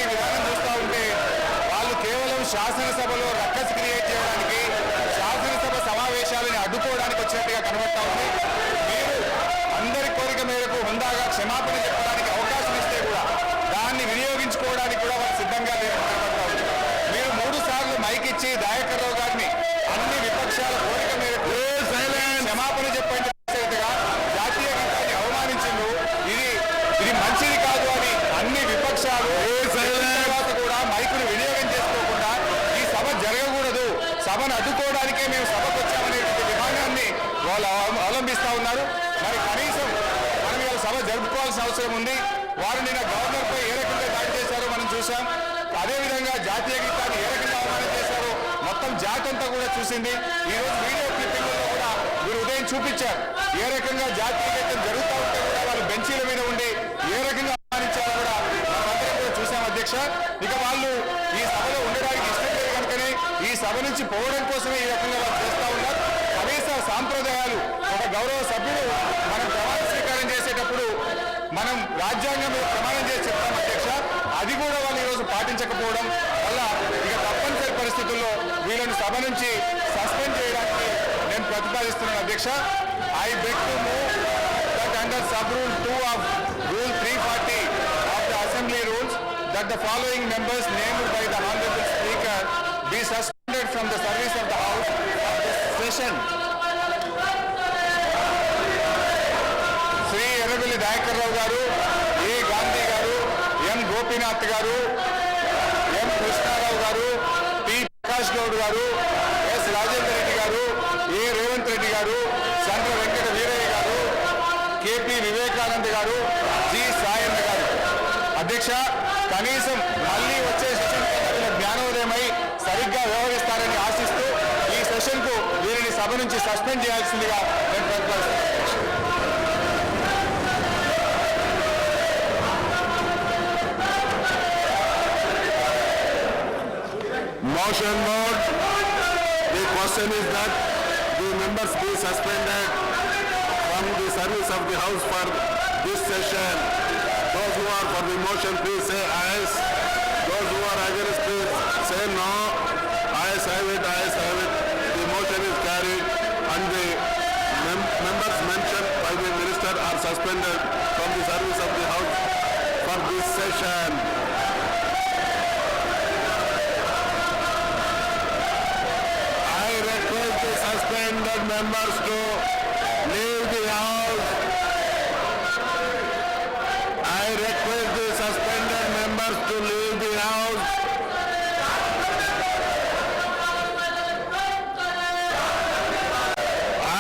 Party విధానం చూస్తూ ఉంటే వాళ్ళు కేవలం శాసనసభలో రక్కస్ క్రియేట్ చేయడానికి, శాసనసభ సమావేశాలను అడ్డుకోవడానికి వచ్చినట్టుగా కనబడతా ఉంది. మీరు అందరి కోరిక మేరకు హుందాగా క్షమాపణ చెప్పడానికి అవకాశం ఇస్తే కూడా దాన్ని వినియోగించుకోవడానికి కూడా వాళ్ళు సిద్ధంగా లేదని కనబడతా ఉంది. మీరు 3 సార్లు మైక్ ఇచ్చి దయాకర్ రావు గారిని అన్ని విపక్షాల కోరిక మేరకు క్షమాపణ చెప్పండి జాతీయ గీతాన్ని అవమానించిండు. ఇది మంచిది కాదు అని అన్ని విపక్షాలు తర్వాత కూడా మైకును వినియోగం చేసుకోకుండా ఈ సభ జరగకూడదు, సభను అడ్డుకోవడానికే మేము సభకు వచ్చామనేటువంటి విధానాన్ని వాళ్ళు అవలంబిస్తా ఉన్నారు. మరి కనీసం మనం ఇలా సభ జరుపుకోవాల్సిన అవసరం ఉంది. వారు నిన్న గవర్నర్పై ఏ రకంగా దాడి చేశారో మనం చూసాం. అదేవిధంగా జాతీయ గీతాన్ని ఏ రకంగా అవమానం చేశారో మొత్తం జాతి అంతా కూడా చూసింది. ఈరోజు వీడియో క్లిప్పింగ్లో కూడా మీరు ఉదయం చూపించారు ఏ రకంగా జాతీయ గీతం జరుగుతూ ఉంటే కూడా వాళ్ళు బెంచీల మీద ఉండి ఏ రకంగా అవమానించారో కూడా మనమందరం కూడా చూసాం అధ్యక్ష. ఇక వాళ్ళు ఈ సభలో ఉండడానికి ఇష్టం లేదు కనుకనే ఈ సభ నుంచి పోవడం కోసమే ఈ రకంగా వాళ్ళు చేస్తూ ఉన్నారు. కనీస సాంప్రదాయాలు ఒక గౌరవ సభ్యుడు మనం ప్రమాణ స్వీకారం చేసేటప్పుడు మనం రాజ్యాంగం మీద ప్రమాణం చేసి చెప్తాం అధ్యక్ష. అది కూడా వాళ్ళు ఈరోజు పాటించకపోవడం వల్ల ఇక తప్పనిసరి పరిస్థితుల్లో వీళ్ళని సభ నుంచి సస్పెండ్ చేయడానికి నేను ప్రతిపాదిస్తున్నాను అధ్యక్ష. I beg to move that under sub rule 2 of rule 340 of the assembly rules that the following members named by the honorable speaker be suspended from the service of the house of this session. Shri Errabelli Dayakar Rao గారు, A Gandhi గారు, ఎం గోపీనాథ్ గారు, ఎం కృష్ణారావు గారు, P Prakash Goud గారు, yes Rajender Reddy గారు, ఏ రేవంత్ రెడ్డి గారు, చంద్ర వెంకట వీరయ్య గారు, KP Vivekanand గారు, G Sayanna గారు. అధ్యక్ష, కనీసం మళ్ళీ వచ్చే సెషన్ జ్ఞానోదయమై సరిగ్గా వ్యవహరిస్తారని ఆశిస్తూ ఈ సెషన్కు వీరిని సభ నుంచి సస్పెండ్ చేయాల్సిందిగా నేను ప్రతిపాదిస్తున్నాను. Motion note. The question is that the members be suspended from the service of the House for this session. Those who are for the motion, please say ayes. Those who are against, please say no. Ayes have it, ayes have it. The motion is carried and the members mentioned by the minister are suspended from the service of the House for this session. Suspended members to leave the house. I request the suspended members to leave the house.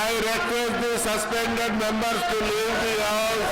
I request the suspended members to leave the house.